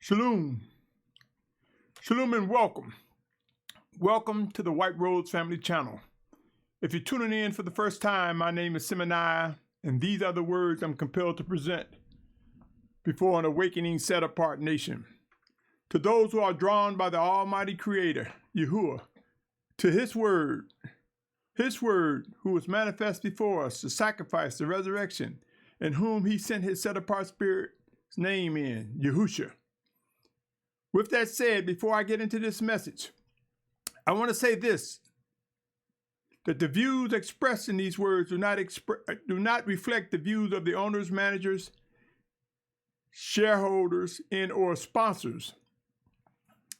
Shalum. Shalom and welcome. Welcome to the White Rose Family Channel. If you're tuning in for the first time, my name is Symmanayah, and these are the words I'm compelled to present before an awakening set-apart nation. To those who are drawn by the Almighty Creator, Yahuah, to His Word, who was manifest before us, the sacrifice, the resurrection, in whom He sent His set-apart Spirit's name in, Yahusha. With that said, before I get into this message, I want to say this, that the views expressed in these words do not reflect the views of the owners, managers, shareholders, and or sponsors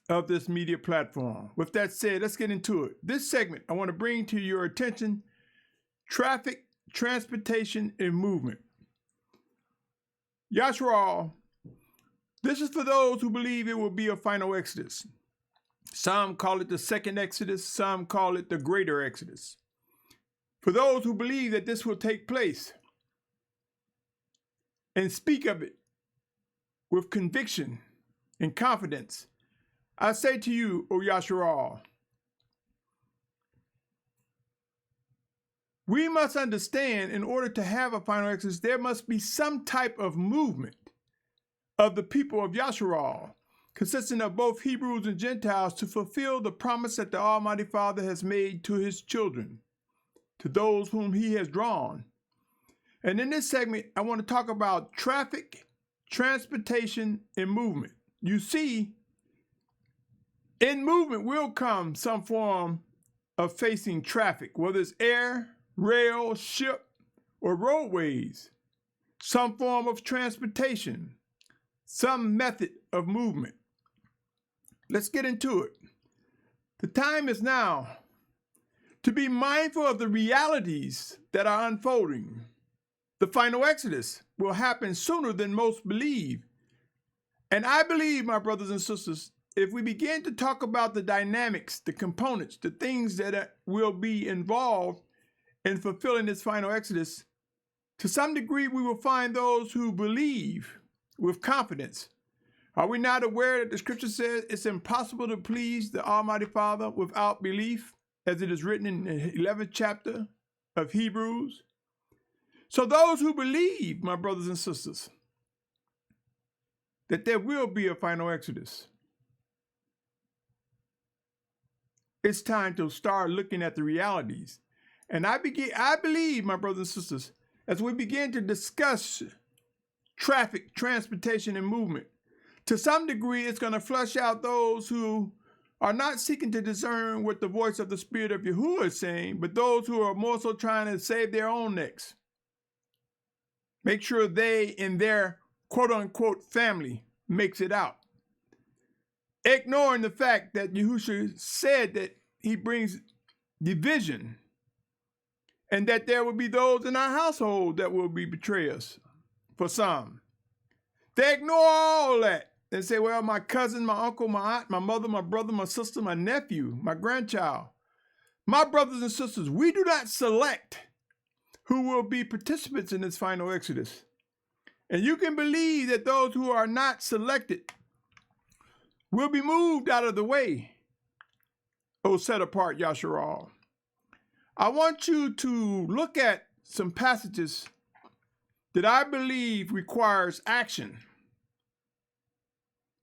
of this media platform. With that said, let's get into it. This segment, I want to bring to your attention traffic, transportation, and movement. Yashar'al. This is for those who believe it will be a final exodus. Some call it the second exodus, some call it the greater exodus. For those who believe that this will take place and speak of it with conviction and confidence, I say to you, O Yashar'al, we must understand in order to have a final exodus, there must be some type of movement of the people of Yashar'al, consisting of both Hebrews and Gentiles, to fulfill the promise that the Almighty Father has made to His children, to those whom He has drawn. And in this segment, I want to talk about traffic, transportation, and movement. You see, in movement will come some form of facing traffic, whether it's air, rail, ship, or roadways, some form of transportation, some method of movement. Let's get into it. The time is now to be mindful of the realities that are unfolding. The final exodus will happen sooner than most believe. And I believe, my brothers and sisters, if we begin to talk about the dynamics, the components, the things that will be involved in fulfilling this final exodus, to some degree we will find those who believe with confidence. Are we not aware that the scripture says it's impossible to please the Almighty Father without belief, as it is written in the 11th chapter of Hebrews? So those who believe, my brothers and sisters, that there will be a final exodus, it's time to start looking at the realities. And I believe, my brothers and sisters, as we begin to discuss traffic, transportation, and movement, to some degree, it's going to flush out those who are not seeking to discern what the voice of the Spirit of Yahuah is saying, but those who are more so trying to save their own necks. Make sure they in their quote-unquote family makes it out. Ignoring the fact that Yahusha said that He brings division and that there will be those in our household that will be betrayers. For some, they ignore all that and say, well, my cousin, my uncle, my aunt, my mother, my brother, my sister, my nephew, my grandchild. My brothers and sisters, we do not select who will be participants in this final exodus. And you can believe that those who are not selected will be moved out of the way, O set apart Yashar'al. I want you to look at some passages that I believe requires action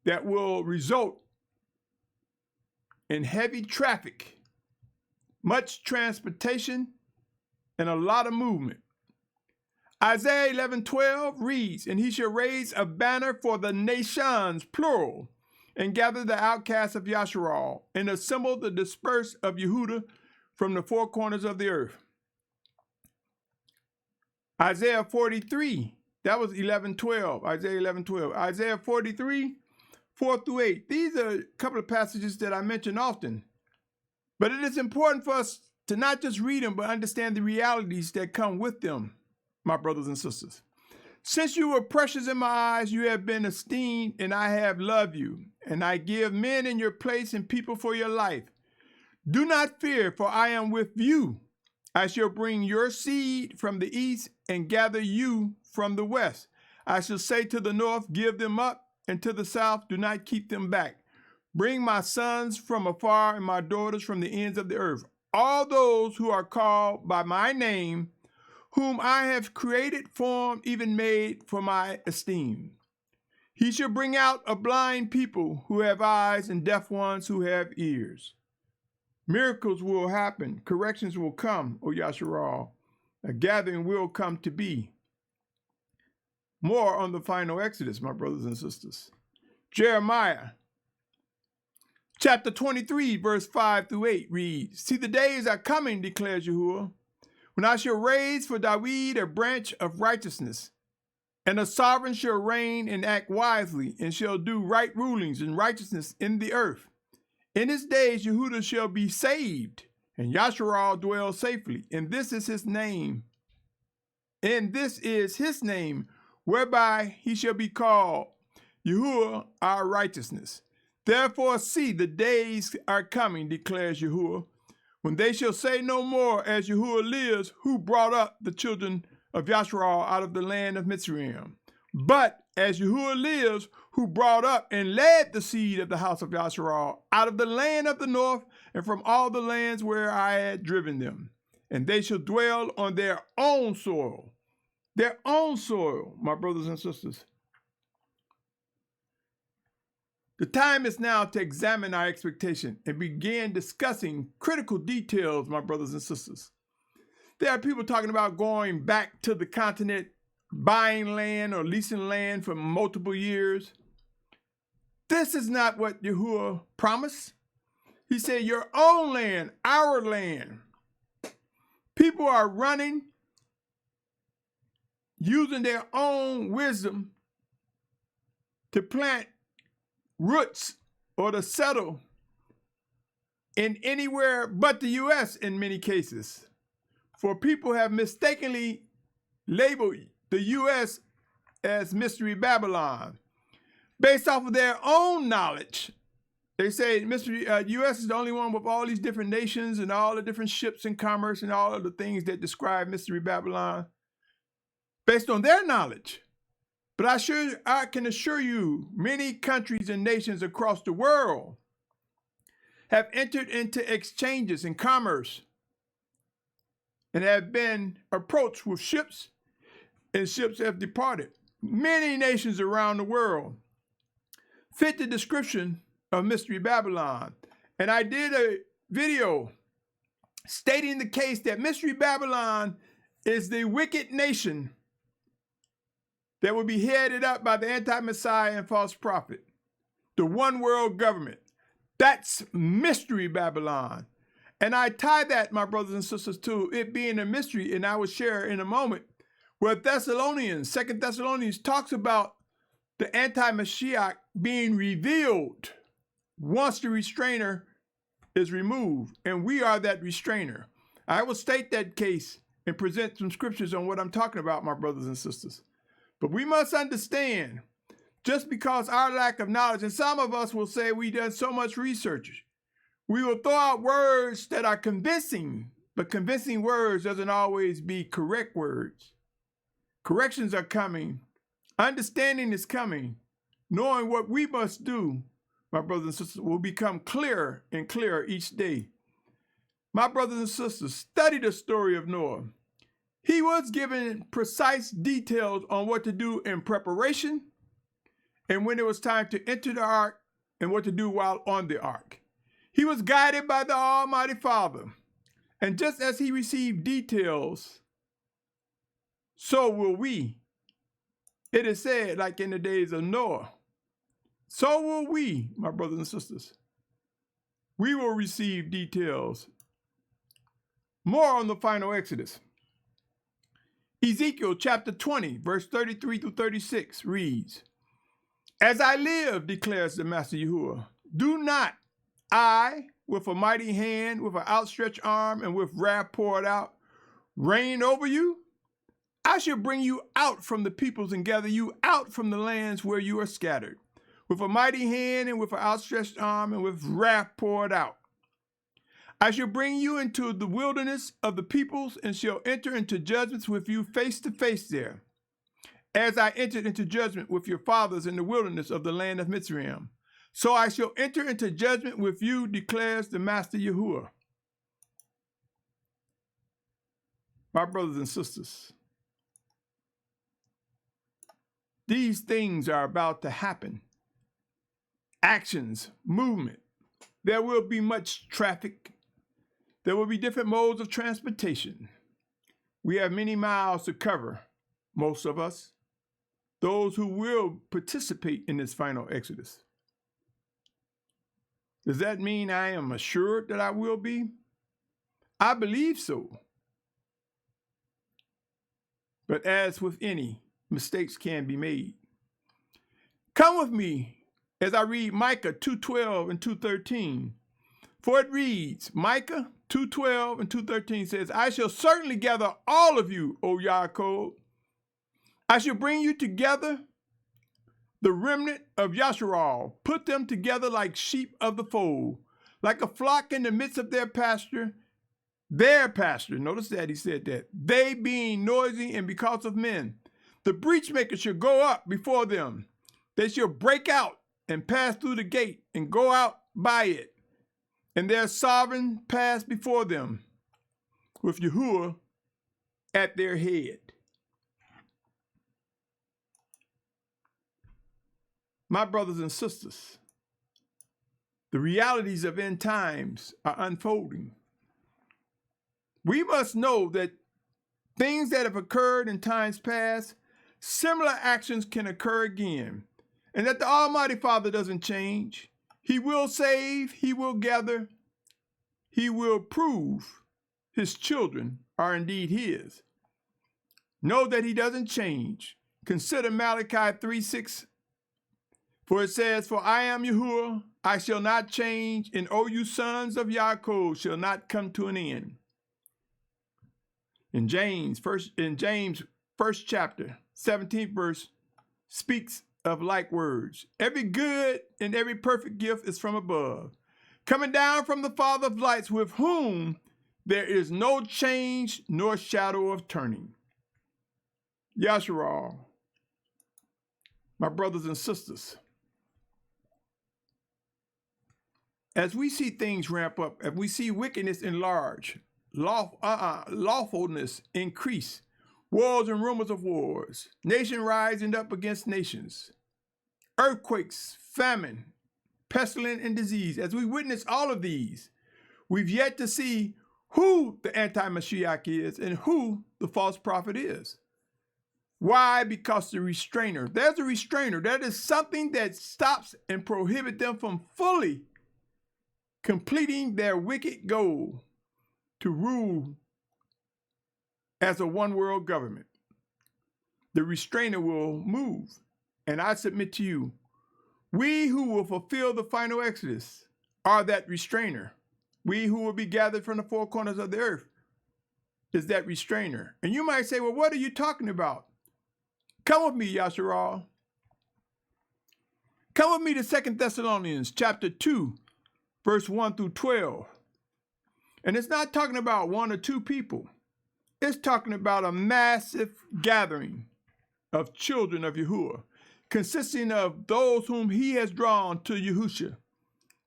that will result in heavy traffic, much transportation, and a lot of movement. Isaiah 11:12 reads, "And He shall raise a banner for the nations, plural, and gather the outcasts of Yashar'al, and assemble the dispersed of Yehudah from the four corners of the earth." Isaiah 43, that was 11:12, Isaiah 11:12. Isaiah 43, 4-8. These are a couple of passages that I mention often. But it is important for us to not just read them, but understand the realities that come with them, my brothers and sisters. "Since you were precious in my eyes, you have been esteemed, and I have loved you. And I give men in your place and people for your life. Do not fear, for I am with you. I shall bring your seed from the east and gather you from the west. I shall say to the north, give them up, and to the south, do not keep them back. Bring my sons from afar and my daughters from the ends of the earth. All those who are called by my name, whom I have created, formed, even made for my esteem. He shall bring out a blind people who have eyes and deaf ones who have ears. Miracles will happen. Corrections will come, O Yashar'al. A gathering will come to be. More on the final Exodus, my brothers and sisters. Jeremiah, chapter 23, verse 5 through 8 reads, See, the days are coming, declares Yahuah, when I shall raise for David a branch of righteousness, and a sovereign shall reign and act wisely, and shall do right rulings and righteousness in the earth. In his days Yehudah shall be saved, and Yashar'al dwell safely, and this is his name. And this is his name, whereby he shall be called Yahuah our righteousness. Therefore see, the days are coming, declares Yahuah, when they shall say no more, as Yahuah lives, who brought up the children of Yashar'al out of the land of Mitzrayim. But as Yahuah lives, who brought up and led the seed of the house of Yashar'al out of the land of the north and from all the lands where I had driven them. And they shall dwell on their own soil. Their own soil, my brothers and sisters. The time is now to examine our expectation and begin discussing critical details, my brothers and sisters. There are people talking about going back to the continent, buying land or leasing land for multiple years. This is not what Yahuah promised. He said, your own land, our land. People are running, using their own wisdom to plant roots or to settle in anywhere but the U.S. in many cases. For people have mistakenly labeled the U.S. as Mystery Babylon. Based off of their own knowledge, they say U.S. is the only one with all these different nations and all the different ships and commerce and all of the things that describe Mystery Babylon, based on their knowledge. But I can assure you, many countries and nations across the world have entered into exchanges and commerce and have been approached with ships, and ships have departed. Many nations around the world fit the description of Mystery Babylon. And I did a video stating the case that Mystery Babylon is the wicked nation that will be headed up by the anti-Messiah and false prophet, the one world government. That's Mystery Babylon. And I tie that, my brothers and sisters, to it being a mystery, and I will share in a moment where Thessalonians, 2 Thessalonians talks about the anti-Mashiach being revealed once the restrainer is removed, and we are that restrainer. I will state that case and present some scriptures on what I'm talking about, my brothers and sisters. But we must understand, just because our lack of knowledge, and some of us will say we've done so much research, we will throw out words that are convincing, but convincing words doesn't always be correct words. Corrections are coming. Understanding is coming. Knowing what we must do, my brothers and sisters, will become clearer and clearer each day. My brothers and sisters, study the story of Noah. He was given precise details on what to do in preparation and when it was time to enter the ark and what to do while on the ark. He was guided by the Almighty Father. And just as he received details, so will we. It is said, like in the days of Noah, so will we, my brothers and sisters. We will receive details. More on the final Exodus. Ezekiel chapter 20, verse 33 through 36 reads, As I live, declares the Master Yahuah, do not I, with a mighty hand, with an outstretched arm, and with wrath poured out, reign over you? I shall bring you out from the peoples and gather you out from the lands where you are scattered, with a mighty hand and with an outstretched arm and with wrath poured out. I shall bring you into the wilderness of the peoples and shall enter into judgments with you face to face there. as I entered into judgment with your fathers in the wilderness of the land of Mitzrayim. So I shall enter into judgment with you, declares the Master Yahuah. My brothers and sisters, these things are about to happen. Actions, movement. There will be much traffic. There will be different modes of transportation. We have many miles to cover, most of us, those who will participate in this final exodus. Does that mean I am assured that I will be? I believe so. But as with any, mistakes can be made. Come with me as I read Micah 2:12 and 2:13. For it reads, Micah 2:12 and 2:13 says, I shall certainly gather all of you, O Yaakov. I shall bring you together, the remnant of Yashar'al, put them together like sheep of the fold, like a flock in the midst of their pasture. Notice that he said that. They being noisy and because of men. The breachmaker shall go up before them. They shall break out and pass through the gate and go out by it. And their sovereign pass before them with Yahuah at their head. My brothers and sisters, the realities of end times are unfolding. We must know that things that have occurred in times past, similar actions can occur again, and that the Almighty Father doesn't change. He will save, he will gather, he will prove his children are indeed his. Know that he doesn't change. Consider Malachi 3:6. For it says, For I am Yahuah, I shall not change, and O you sons of Yaakov shall not come to an end. In James, first chapter, 17th verse, speaks of like words. Every good and every perfect gift is from above, coming down from the Father of lights, with whom there is no change nor shadow of turning. Yashar'al, my brothers and sisters, as we see things ramp up, as we see wickedness enlarge, lawfulness increase, wars and rumors of wars, nation rising up against nations, earthquakes, famine, pestilence, and disease. As we witness all of these, we've yet to see who the anti-Mashiach is and who the false prophet is. Why? Because the restrainer. There's a restrainer. That is something that stops and prohibits them from fully completing their wicked goal to rule as a one-world government. The restrainer will move. And I submit to you, we who will fulfill the final exodus are that restrainer. We who will be gathered from the four corners of the earth is that restrainer. And you might say, well, what are you talking about? Come with me, Yashar'al. Come with me to 2 Thessalonians chapter 2, verse 1 through 12. And it's not talking about one or two people. It's talking about a massive gathering of children of Yahuah, consisting of those whom he has drawn to Yahusha,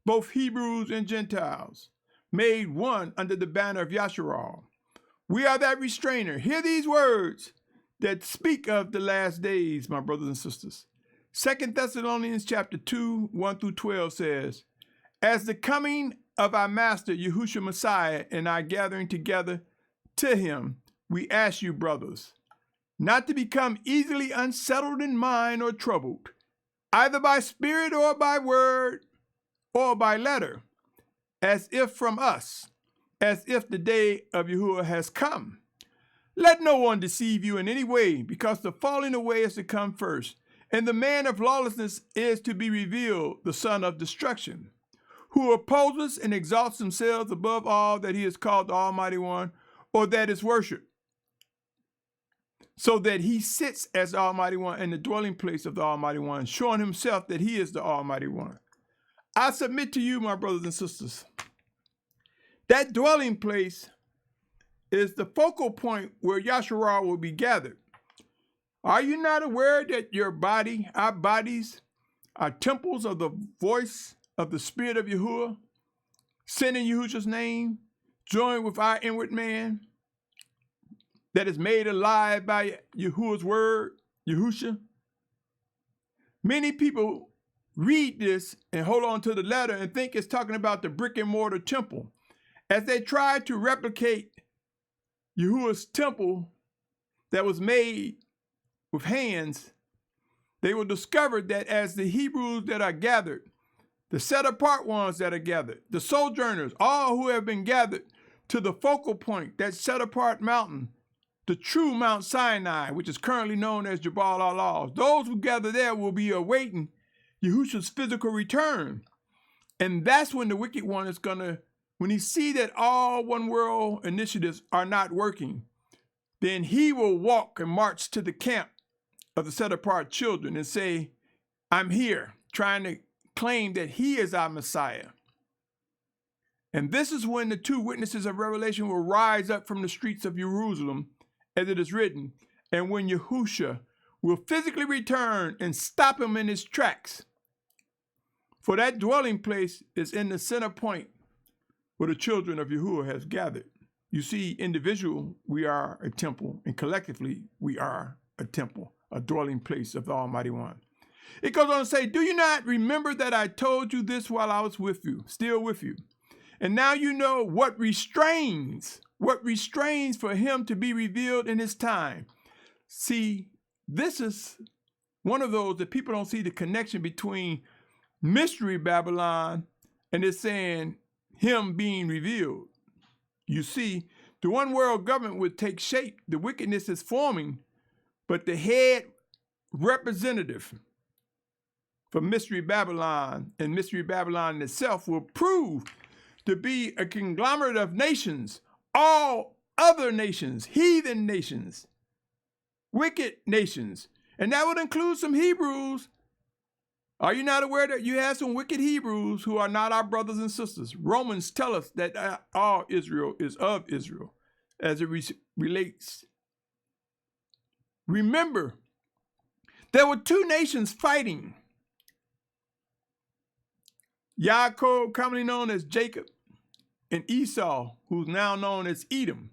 both Hebrews and Gentiles, made one under the banner of Yashar'al. We are that restrainer. Hear these words that speak of the last days, my brothers and sisters. 2 Thessalonians chapter 2, 1 through 12 says, As the coming of our Master Yahusha Messiah and our gathering together to him, we ask you, brothers, not to become easily unsettled in mind or troubled, either by spirit or by word or by letter, as if from us, as if the day of Yahuah has come. Let no one deceive you in any way, because the falling away is to come first, and the man of lawlessness is to be revealed, the son of destruction, who opposes and exalts themselves above all that he is called the Almighty One, or that is worshipped, so that he sits as the Almighty One in the dwelling place of the Almighty One, showing himself that he is the Almighty One. I submit to you, my brothers and sisters, that dwelling place is the focal point where Yashar'al will be gathered. Are you not aware that our bodies, are temples of the voice of the Spirit of Yahuah, sent in Yahusha's name, joined with our inward man, that is made alive by Yahuwah's word, Yahusha? Many people read this and hold on to the letter and think it's talking about the brick and mortar temple. As they try to replicate Yahuwah's temple that was made with hands, they will discover that as the Hebrews that are gathered, the set-apart ones that are gathered, the sojourners, all who have been gathered to the focal point, that set-apart mountain, the true Mount Sinai, which is currently known as Jabal Allah, those who gather there will be awaiting Yahusha's physical return. And that's when the wicked one is when he see that all one world initiatives are not working, then he will walk and march to the camp of the set-apart children and say, I'm here, trying to claim that he is our Messiah. And this is when the two witnesses of Revelation will rise up from the streets of Jerusalem, as it is written, and when Yahusha will physically return and stop him in his tracks. For that dwelling place is in the center point where the children of Yahuah has gathered. You see, individual, we are a temple, and collectively, we are a temple, a dwelling place of the Almighty One. It goes on to say, do you not remember that I told you this while I was with you, still with you? And now you know what restrains for him to be revealed in his time. See, this is one of those that people don't see the connection between Mystery Babylon and it's saying him being revealed. You see, the one world government would take shape. The wickedness is forming, but the head representative for Mystery Babylon and Mystery Babylon itself will prove to be a conglomerate of nations, all other nations, heathen nations, wicked nations, and that would include some Hebrews. Are you not aware that you have some wicked Hebrews who are not our brothers and sisters? Romans tell us that all Israel is of Israel as it relates. Remember, there were two nations fighting. Yaakov, commonly known as Jacob, and Esau, who's now known as Edom.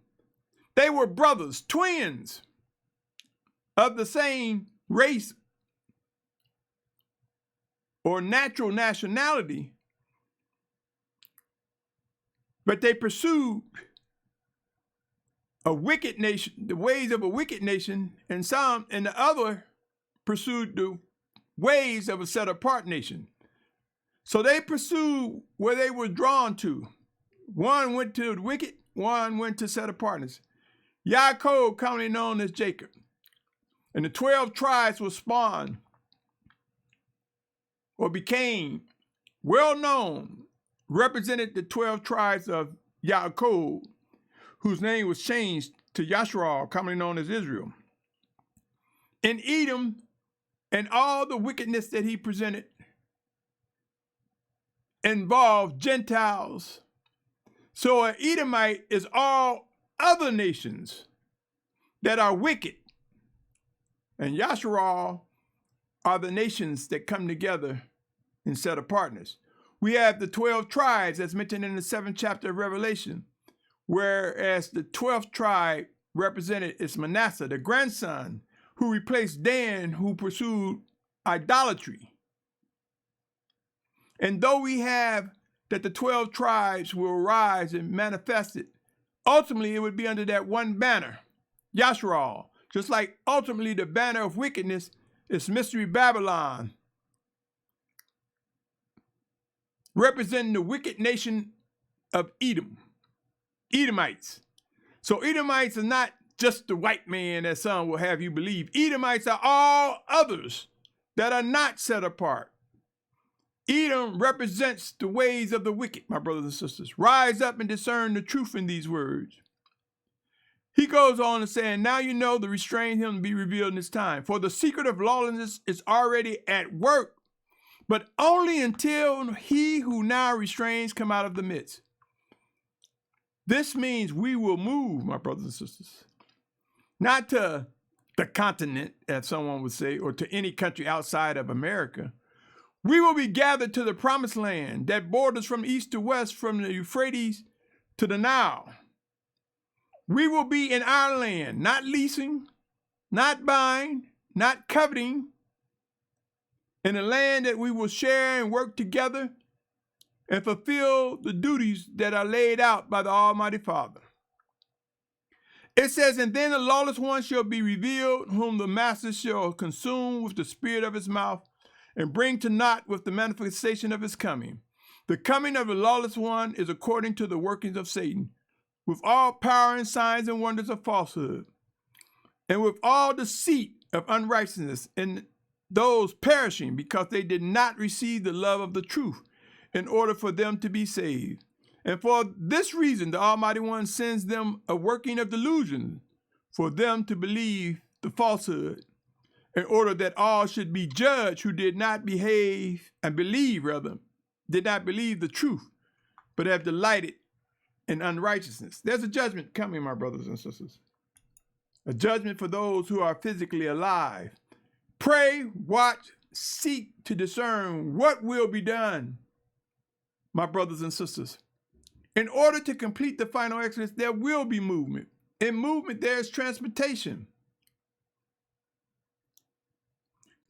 They were brothers, twins of the same race or natural nationality, but they pursued a wicked nation, the ways of a wicked nation, and the other pursued the ways of a set-apart nation. So they pursued where they were drawn to. One went to the wicked, one went to set-apartness. Yaakov, commonly known as Jacob, and the 12 tribes were spawned or became well known, represented the 12 tribes of Yaakov, whose name was changed to Yashar'al, commonly known as Israel. In Edom and all the wickedness that he presented involved Gentiles. So an Edomite is all other nations that are wicked. And Yashar'al are the nations that come together in set-apartness. We have the 12 tribes as mentioned in the 7th chapter of Revelation, whereas the 12th tribe represented is Manasseh, the grandson, who replaced Dan, who pursued idolatry. And though we have that the 12 tribes will rise and manifest it, ultimately it would be under that one banner, Yashar'al, just like ultimately the banner of wickedness is Mystery Babylon, representing the wicked nation of Edom, Edomites. So Edomites are not just the white man that some will have you believe. Edomites are all others that are not set apart. Edom represents the ways of the wicked, my brothers and sisters. Rise up and discern the truth in these words. He goes on to say, now you know the restrain him to be revealed in this time. For the secret of lawlessness is already at work, but only until he who now restrains come out of the midst. This means we will move, my brothers and sisters, not to the continent, as someone would say, or to any country outside of America, we will be gathered to the promised land that borders from east to west, from the Euphrates to the Nile. We will be in our land, not leasing, not buying, not coveting, in a land that we will share and work together and fulfill the duties that are laid out by the Almighty Father. It says, and then the lawless one shall be revealed, whom the master shall consume with the spirit of his mouth and bring to naught with the manifestation of his coming. The coming of the lawless one is according to the workings of Satan, with all power and signs and wonders of falsehood, and with all deceit of unrighteousness, and those perishing because they did not receive the love of the truth in order for them to be saved. And for this reason, the Almighty One sends them a working of delusion for them to believe the falsehood, in order that all should be judged who did not behave and believe, did not believe the truth, but have delighted in unrighteousness. There's a judgment coming, my brothers and sisters. A judgment for those who are physically alive. Pray, watch, seek to discern what will be done, my brothers and sisters. In order to complete the final exodus, there will be movement. In movement, there is transportation.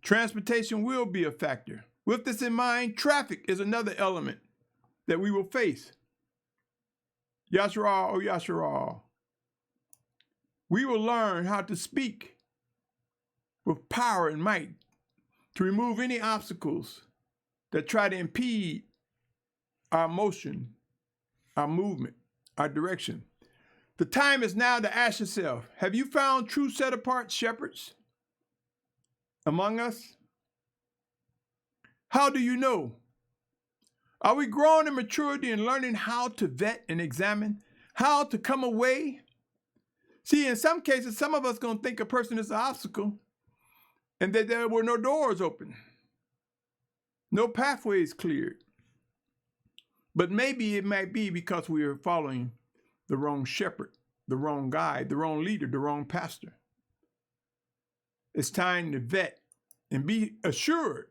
Transportation will be a factor. With this in mind, traffic is another element that we will face. Yashar'al, oh Yashar'al. We will learn how to speak with power and might to remove any obstacles that try to impede our motion, our movement, our direction. The time is now to ask yourself, have you found true set-apart shepherds among us? How do you know? Are we growing in maturity and learning how to vet and examine, how to come away? See, in some cases, some of us going to think a person is an obstacle and that there were no doors open, no pathways cleared. But maybe it might be because we are following the wrong shepherd, the wrong guide, the wrong leader, the wrong pastor. It's time to vet and be assured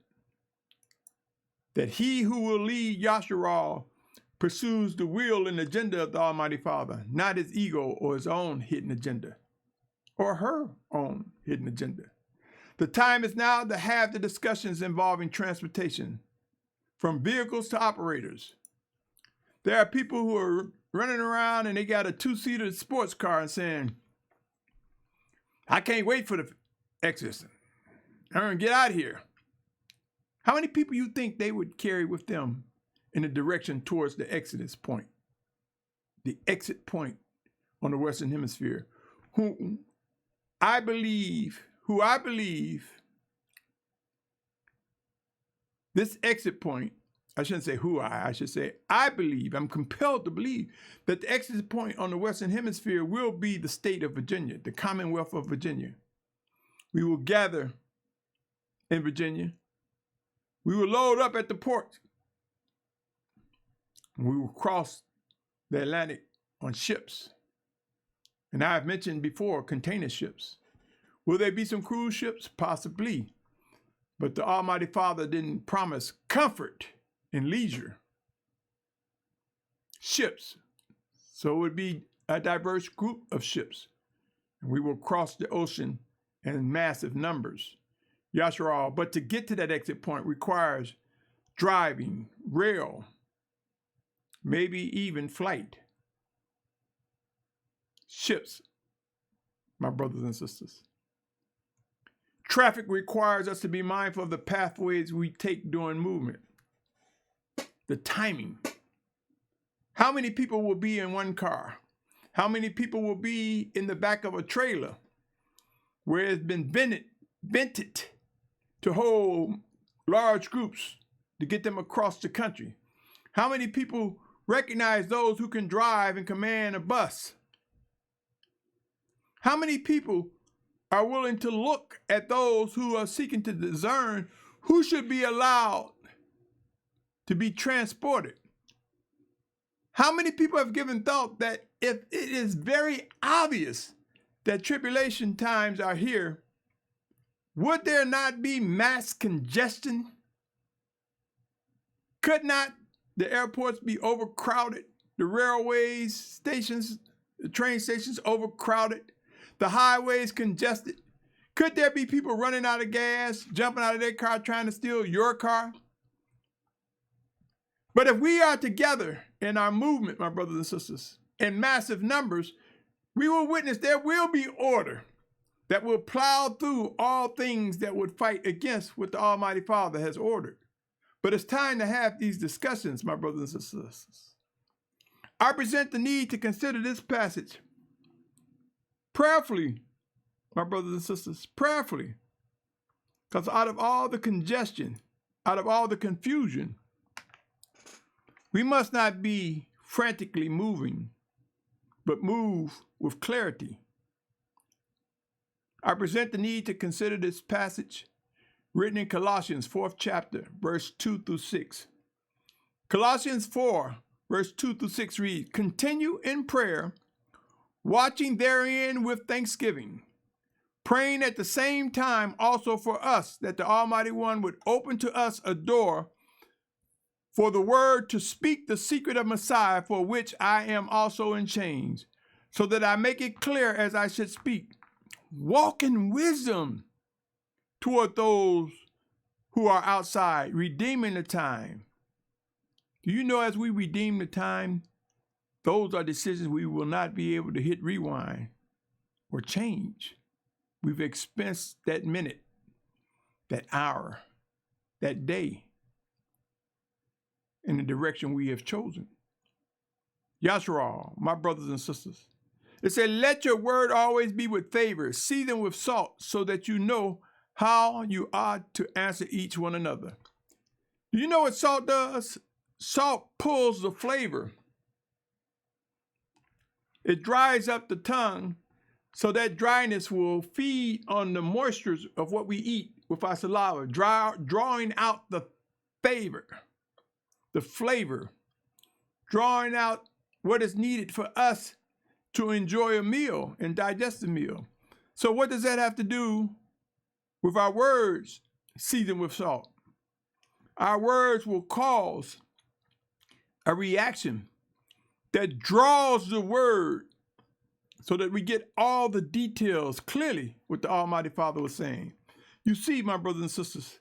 that he who will lead Yashar'al pursues the will and agenda of the Almighty Father, not his ego or his own hidden agenda, or her own hidden agenda. The time is now to have the discussions involving transportation, from vehicles to operators. There are people who are running around and they got a two-seater sports car and saying, I can't wait for the exodus. I'm going to get out of here. How many people you think they would carry with them in the direction towards the exodus point, the exit point on the Western Hemisphere, who I believe this exit point, I shouldn't say I should say I believe, I'm compelled to believe that the exit point on the Western Hemisphere will be the state of Virginia, the Commonwealth of Virginia. We will gather in Virginia. We will load up at the port. We will cross the Atlantic on ships. And I've mentioned before, container ships. Will there be some cruise ships? Possibly. But the Almighty Father didn't promise comfort and leisure. Ships. So it would be a diverse group of ships. And we will cross the ocean in massive numbers. Yashar'al. But to get to that exit point requires driving, rail, maybe even flight. Ships, my brothers and sisters. Traffic requires us to be mindful of the pathways we take during movement. The timing. How many people will be in one car? How many people will be in the back of a trailer where it's been vented to hold large groups to get them across the country? How many people recognize those who can drive and command a bus? How many people are willing to look at those who are seeking to discern who should be allowed to be transported? How many people have given thought that if it is very obvious that tribulation times are here, would there not be mass congestion? Could not the airports be overcrowded, the railways stations, the train stations overcrowded, the highways congested? Could there be people running out of gas, jumping out of their car, trying to steal your car? But if we are together in our movement, my brothers and sisters, in massive numbers, we will witness there will be order that will plow through all things that would fight against what the Almighty Father has ordered. But it's time to have these discussions, my brothers and sisters. I present the need to consider this passage prayerfully, my brothers and sisters, prayerfully. Because out of all the congestion, out of all the confusion, we must not be frantically moving, but move with clarity. I present the need to consider this passage written in Colossians 4th chapter, verse 2 through 6. Colossians 4, verse 2 through 6 reads, "Continue in prayer, watching therein with thanksgiving, praying at the same time also for us, that the Almighty One would open to us a door for the word to speak the secret of Messiah, for which I am also in chains, so that I make it clear as I should speak. Walk in wisdom toward those who are outside, redeeming the time." Do you know, as we redeem the time, those are decisions we will not be able to hit rewind or change. We've expensed that minute, that hour, that day in the direction we have chosen. Yashar'al, my brothers and sisters. It said, "Let your word always be with favor, seasoned with salt, so that you know how you ought to answer each one another." Do you know what salt does? Salt pulls the flavor. It dries up the tongue, so that dryness will feed on the moistures of what we eat with our saliva, drawing out the flavor, drawing out what is needed for us to enjoy a meal and digest a meal. So what does that have to do with our words seasoned with salt? Our words will cause a reaction that draws the word so that we get all the details clearly what the Almighty Father was saying. You see, my brothers and sisters,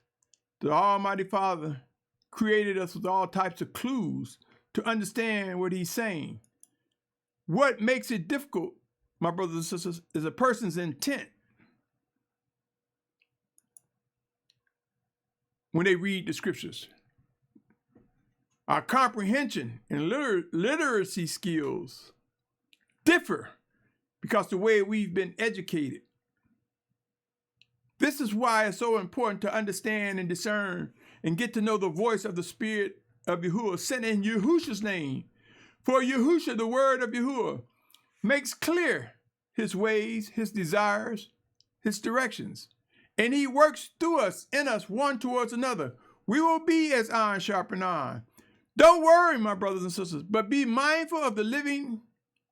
the Almighty Father created us with all types of clues to understand what he's saying. What makes it difficult, my brothers and sisters, is a person's intent when they read the scriptures. Our comprehension and literacy skills differ because the way we've been educated. This is why it's so important to understand and discern and get to know the voice of the Spirit of Yahuah sent in Yahusha's name. For Yahusha, the word of Yahuah, makes clear his ways, his desires, his directions. And he works through us, in us, one towards another. We will be as iron sharpen iron. Don't worry, my brothers and sisters, but be mindful of the living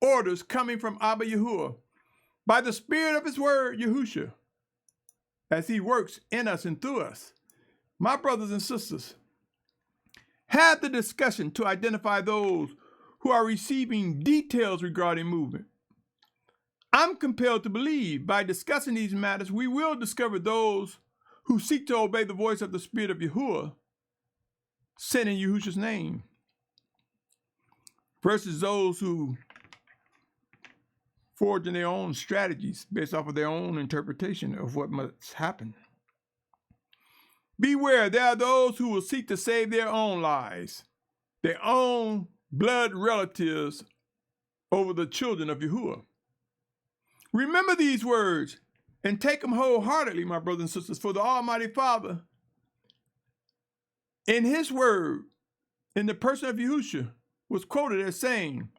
orders coming from Abba Yahuah by the Spirit of his word, Yahusha, as he works in us and through us. My brothers and sisters, have the discussion to identify those who are receiving details regarding movement. I'm compelled to believe by discussing these matters, we will discover those who seek to obey the voice of the Spirit of Yahuah, sent in Yahusha's name, versus those who forge in their own strategies based off of their own interpretation of what must happen. Beware, there are those who will seek to save their own lives, their own blood relatives over the children of Yahuah. Remember these words and take them wholeheartedly, my brothers and sisters, for the Almighty Father, in his word, in the person of Yahusha, was quoted as saying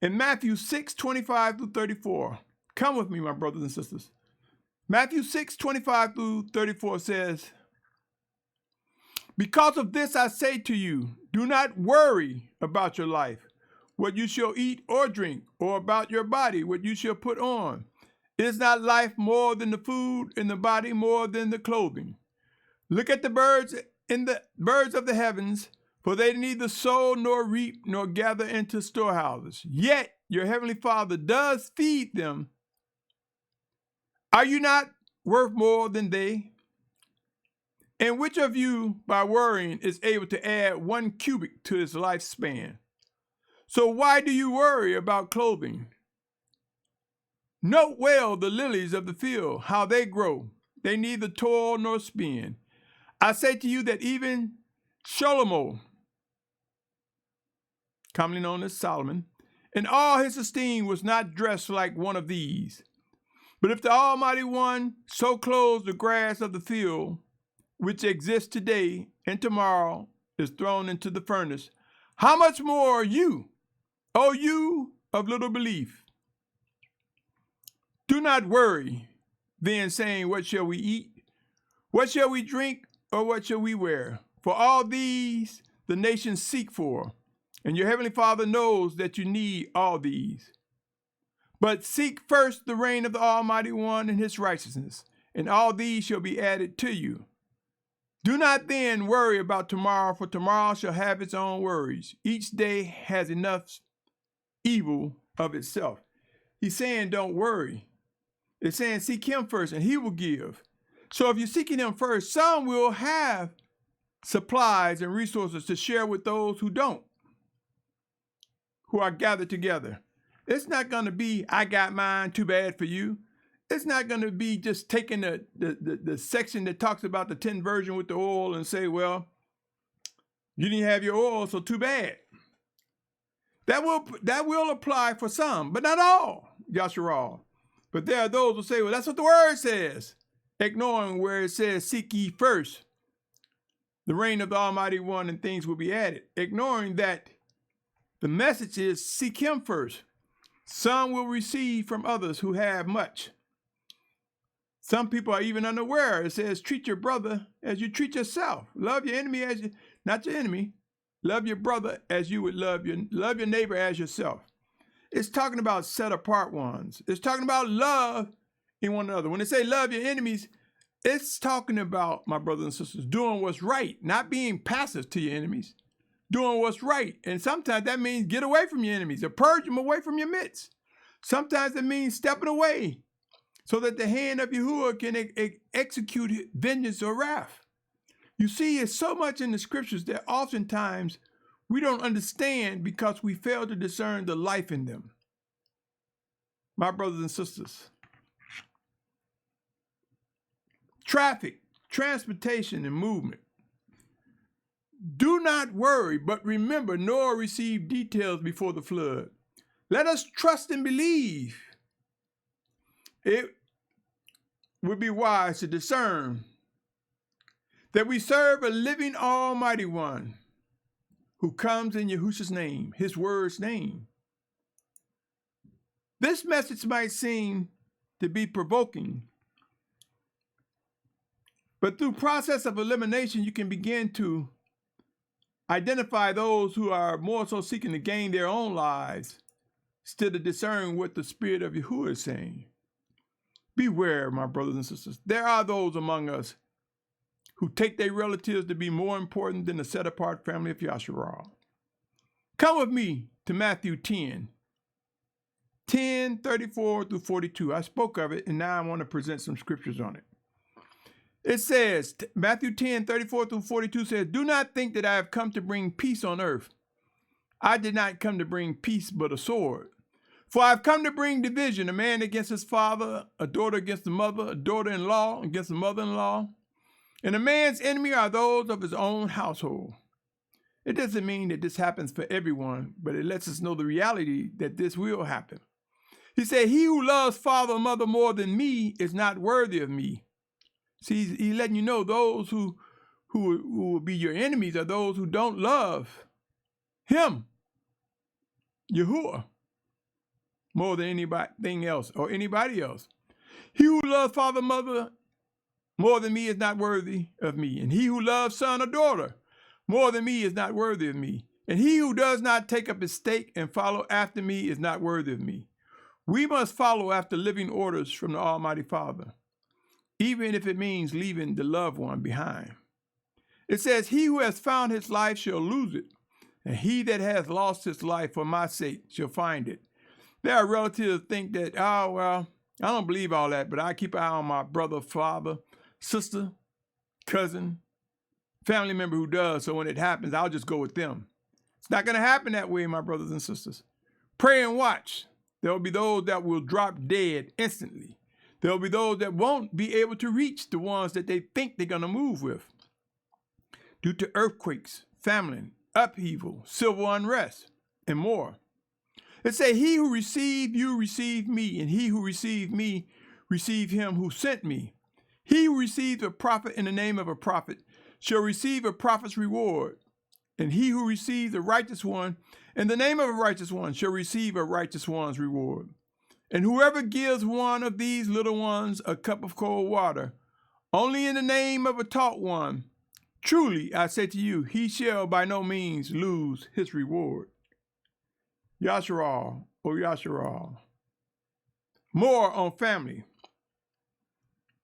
in Matthew 6:25-34, come with me, my brothers and sisters. Matthew 6:25-34 says, "Because of this I say to you, do not worry about your life, what you shall eat or drink, or about your body, what you shall put on. Is not life more than the food, and the body more than the clothing? Look at the birds of the heavens, for they neither sow nor reap nor gather into storehouses. Yet your heavenly Father does feed them. Are you not worth more than they? And which of you, by worrying, is able to add 1 cubit to his lifespan? So why do you worry about clothing? Note well the lilies of the field, how they grow. They neither toil nor spin. I say to you that even Shalum, commonly known as Solomon, in all his esteem was not dressed like one of these. But if the Almighty One so clothes the grass of the field, which exists today and tomorrow is thrown into the furnace, how much more you, O you of little belief? Do not worry, then, saying, what shall we eat? What shall we drink? Or what shall we wear? For all these the nations seek for, and your heavenly Father knows that you need all these. But seek first the reign of the Almighty One and his righteousness, and all these shall be added to you. Do not then worry about tomorrow, for tomorrow shall have its own worries. Each day has enough evil of itself. He's saying don't worry. It's saying seek him first, and he will give. So if you're seeking him first, some will have supplies and resources to share with those who don't, who are gathered together. It's not going to be, I got mine, too bad for you. It's not going to be just taking the section that talks about the 10 virgin with the oil and say, well, you didn't have your oil, so too bad. That will apply for some, but not all, Yashar'al. But there are those who say, well, that's what the word says, ignoring where it says, seek ye first the reign of the Almighty One and things will be added, ignoring that the message is seek him first. Some will receive from others who have much. Some people are even unaware. It says, treat your brother as you treat yourself. Love your enemy as you, not your enemy. Love your brother as you would love your neighbor as yourself. It's talking about set apart ones. It's talking about love in one another. When they say love your enemies, it's talking about, my brothers and sisters, doing what's right, not being passive to your enemies, doing what's right. And sometimes that means get away from your enemies or purge them away from your midst. Sometimes it means stepping away so that the hand of Yahuah can execute vengeance or wrath. You see, it's so much in the scriptures that oftentimes we don't understand because we fail to discern the life in them. My brothers and sisters, traffic, transportation, and movement. Do not worry, but remember nor receive details before the flood. Let us trust and believe. It would be wise to discern that we serve a living Almighty One who comes in Yahusha's name, his word's name. This message might seem to be provoking, but through process of elimination, you can begin to identify those who are more so seeking to gain their own lives instead of discerning what the Spirit of Yahuah is saying. Beware, my brothers and sisters. There are those among us who take their relatives to be more important than the set-apart family of Yashar'al. Come with me to Matthew 10:34 through 42. I spoke of it, and now I want to present some scriptures on it. It says, Matthew 10:34 through 42 says, do not think that I have come to bring peace on earth. I did not come to bring peace, but a sword. For I have come to bring division, a man against his father, a daughter against the mother, a daughter-in-law against the mother-in-law. And a man's enemy are those of his own household. It doesn't mean that this happens for everyone, but it lets us know the reality that this will happen. He said, he who loves father or mother more than me is not worthy of me. See, he's letting you know those who will be your enemies are those who don't love him, Yahuah, more than anything else or anybody else. He who loves father or mother more than me is not worthy of me. And he who loves son or daughter more than me is not worthy of me. And he who does not take up his stake and follow after me is not worthy of me. We must follow after living orders from the Almighty Father, even if it means leaving the loved one behind. It says, he who has found his life shall lose it, and he that has lost his life for my sake shall find it. There are relatives who think that, oh, well, I don't believe all that, but I keep an eye on my brother, father, sister, cousin, family member who does, so when it happens, I'll just go with them. It's not going to happen that way, my brothers and sisters. Pray and watch. There will be those that will drop dead instantly. There will be those that won't be able to reach the ones that they think they're going to move with due to earthquakes, famine, upheaval, civil unrest, and more. It says, he who received you received me, and he who received me received him who sent me. He who receives a prophet in the name of a prophet shall receive a prophet's reward, and he who receives a righteous one in the name of a righteous one shall receive a righteous one's reward. And whoever gives one of these little ones a cup of cold water, only in the name of a taught one, truly I say to you, he shall by no means lose his reward. Yashar'al, O Yashar'al. More on family.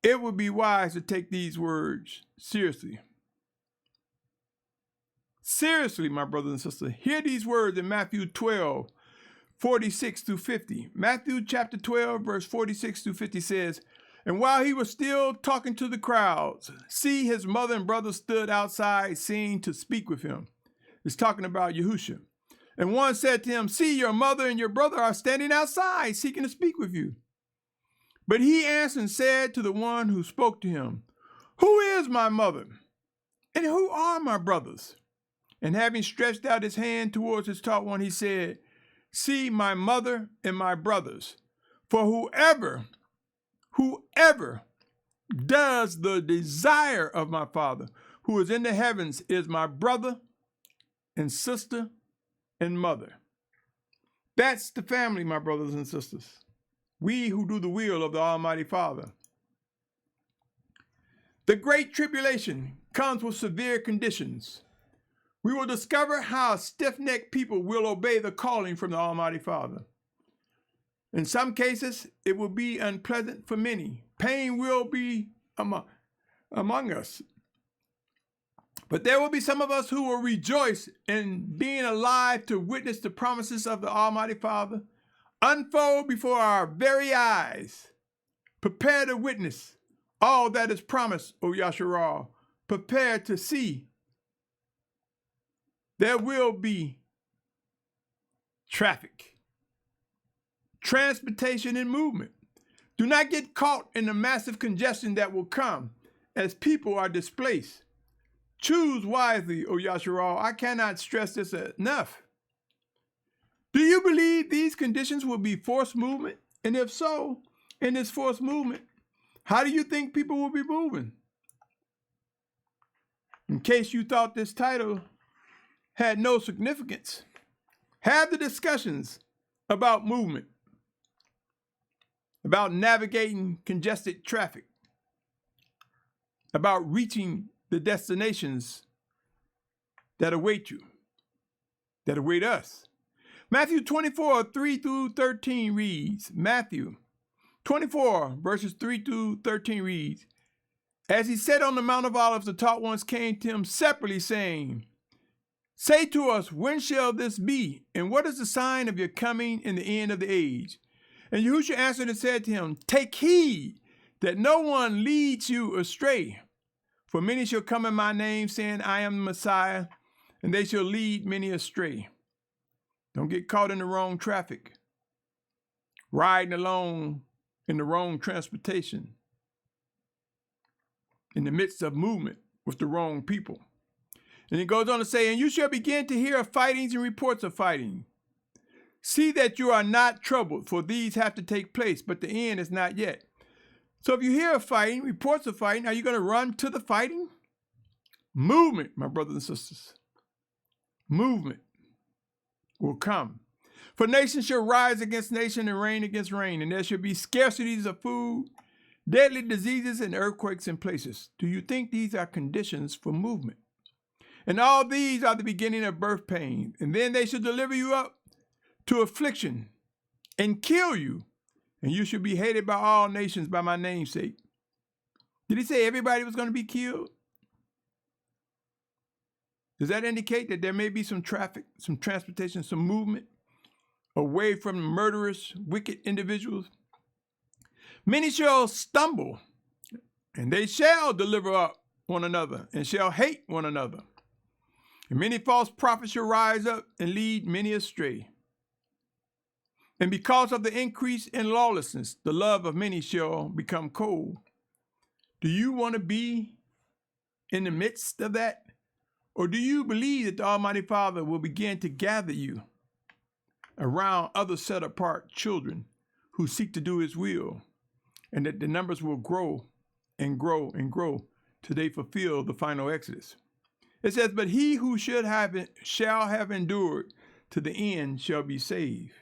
It would be wise to take these words seriously. Seriously, my brothers and sisters, hear these words in Matthew 12, 46 through 50. Matthew chapter 12, verse 46 through 50 says, and while he was still talking to the crowds, see, his mother and brother stood outside, seeking to speak with him. It's talking about Yahusha. And one said to him, see, your mother and your brother are standing outside, seeking to speak with you. But he answered and said to the one who spoke to him, who is my mother? And who are my brothers? And having stretched out his hand towards his taught one, he said, see my mother and my brothers. For whoever does the desire of my Father who is in the heavens is my brother and sister and mother. That's the family, my brothers and sisters. We who do the will of the Almighty Father. The Great Tribulation comes with severe conditions. We will discover how stiff-necked people will obey the calling from the Almighty Father. In some cases, it will be unpleasant for many. Pain will be among us. But there will be some of us who will rejoice in being alive to witness the promises of the Almighty Father unfold before our very eyes. Prepare to witness all that is promised, O Yashar'al. Prepare to see. There will be traffic, transportation, and movement. Do not get caught in the massive congestion that will come as people are displaced. Choose wisely, O Yashar'al. I cannot stress this enough. Do you believe these conditions will be forced movement? And if so, in this forced movement, how do you think people will be moving? In case you thought this title had no significance, have the discussions about movement, about navigating congested traffic, about reaching the destinations that await you, that await us. Matthew 24, 3 through 13 reads, Matthew 24, verses 3 through 13 reads, as he sat on the Mount of Olives, the taught ones came to him separately, saying, say to us, when shall this be? And what is the sign of your coming in the end of the age? And Yahusha answered and said to him, take heed that no one leads you astray. For many shall come in my name, saying, I am the Messiah, and they shall lead many astray. Don't get caught in the wrong traffic, riding along in the wrong transportation, in the midst of movement with the wrong people. And it goes on to say, and you shall begin to hear of fightings and reports of fighting. See that you are not troubled, for these have to take place, but the end is not yet. So if you hear of fighting, reports of fighting, are you going to run to the fighting? Movement, my brothers and sisters. Movement will come. For nation shall rise against nation and reign against reign, and there shall be scarcities of food, deadly diseases, and earthquakes in places. Do you think these are conditions for movement? And all these are the beginning of birth pain. And then they shall deliver you up to affliction and kill you, and you shall be hated by all nations by my name's sake. Did he say everybody was going to be killed? Does that indicate that there may be some traffic, some transportation, some movement away from murderous, wicked individuals? Many shall stumble, and they shall deliver up one another, and shall hate one another. And many false prophets shall rise up and lead many astray. And because of the increase in lawlessness, the love of many shall become cold. Do you want to be in the midst of that? Or do you believe that the Almighty Father will begin to gather you around other set-apart children who seek to do his will, and that the numbers will grow and grow and grow till they fulfill the final exodus? It says, but he who shall have endured to the end shall be saved.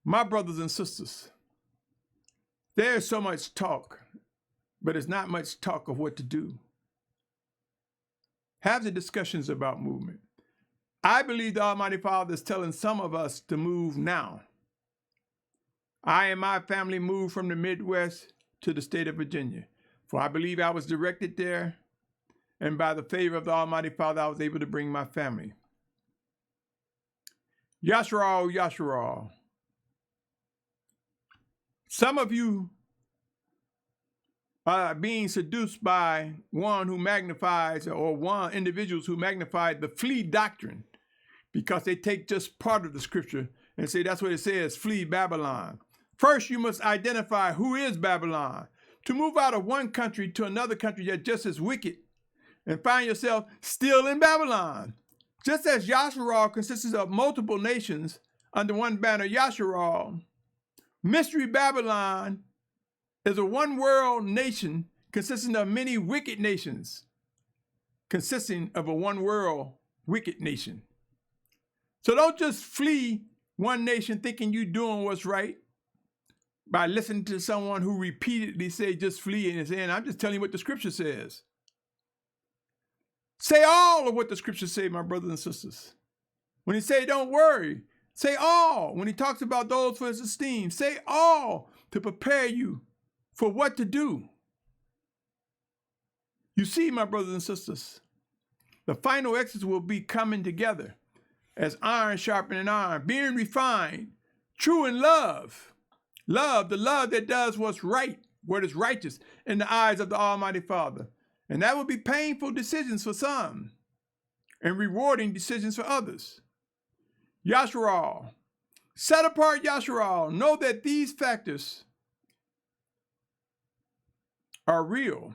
My brothers and sisters, there's so much talk, but it's not much talk of what to do. Have the discussions about movement. I believe the Almighty Father is telling some of us to move now. I and my family moved from the Midwest to the state of Virginia, for I believe I was directed there, and by the favor of the Almighty Father, I was able to bring my family. Yashar'al, Yashar'al. Some of you are being seduced by one who magnifies, or one individuals who magnify the flee doctrine, because they take just part of the scripture and say that's what it says, flee Babylon. First, you must identify who is Babylon. To move out of one country to another country that's just as wicked and find yourself still in Babylon. Just as Yashar'al consists of multiple nations under one banner, Yashar'al, Mystery Babylon is a one-world nation consisting of many wicked nations, consisting of a one-world wicked nation. So don't just flee one nation thinking you're doing what's right by listening to someone who repeatedly say just flee and saying, I'm just telling you what the scripture says. Say all of what the scriptures say, my brothers and sisters. When he say don't worry, say all. When he talks about those for his esteem, say all to prepare you for what to do. You see, my brothers and sisters, the final exodus will be coming together as iron sharpening iron, being refined, true in love. Love, the love that does what's right, what is righteous in the eyes of the Almighty Father. And that will be painful decisions for some and rewarding decisions for others. Yashar'al, set apart Yashar'al. Know that these factors are real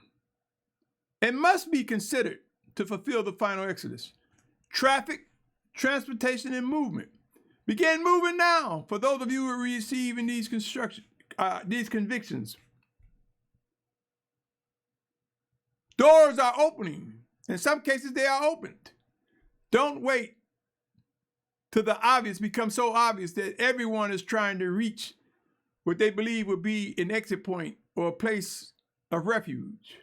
and must be considered to fulfill the final exodus. Traffic, transportation, and movement. Begin moving now for those of you who are receiving these convictions. Doors are opening. In some cases, they are opened. Don't wait till the obvious becomes so obvious that everyone is trying to reach what they believe will be an exit point or a place of refuge.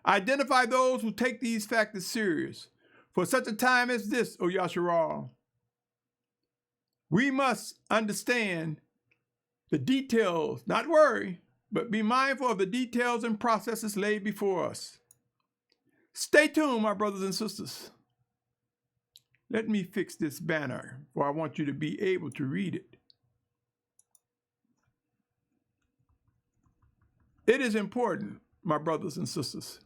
Identify those who take these factors serious. For such a time as this, O Yashar'al, we must understand the details, not worry, but be mindful of the details and processes laid before us. Stay tuned, my brothers and sisters. Let me fix this banner, for I want you to be able to read it. It is important, my brothers and sisters,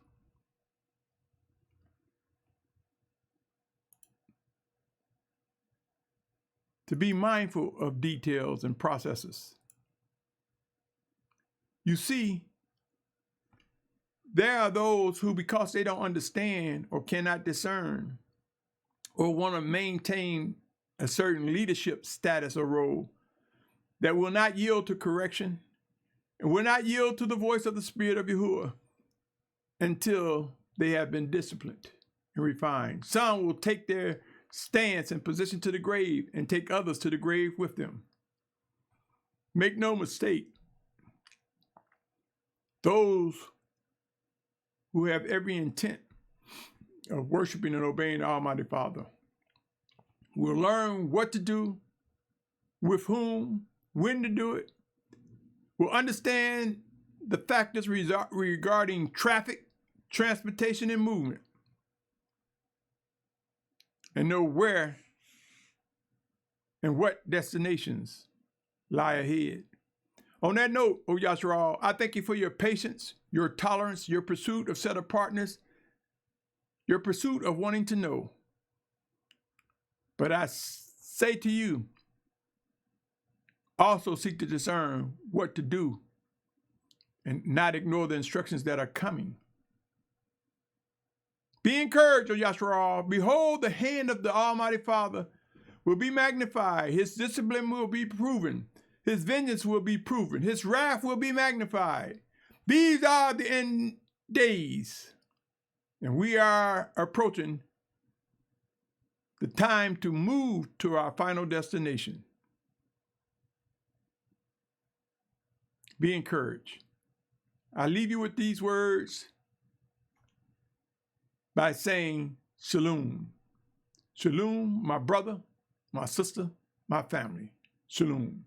to be mindful of details and processes. You see, there are those who, because they don't understand or cannot discern or want to maintain a certain leadership status or role, that will not yield to correction and will not yield to the voice of the Spirit of Yahuah until they have been disciplined and refined. Some will take their stance and position to the grave and take others to the grave with them. Make no mistake, those who have every intent of worshiping and obeying the Almighty Father will learn what to do, with whom, when to do it, will understand the factors regarding traffic, transportation, and movement, and know where and what destinations lie ahead. On that note, O Yashar'al, I thank you for your patience, your tolerance, your pursuit of set partners, your pursuit of wanting to know. But I say to you, also seek to discern what to do and not ignore the instructions that are coming. Be encouraged, O Yashar'al. Behold, the hand of the Almighty Father will be magnified. His discipline will be proven. His vengeance will be proven. His wrath will be magnified. These are the end days. And we are approaching the time to move to our final destination. Be encouraged. I leave you with these words by saying, Shalum. Shalom, my brother, my sister, my family. Shalom.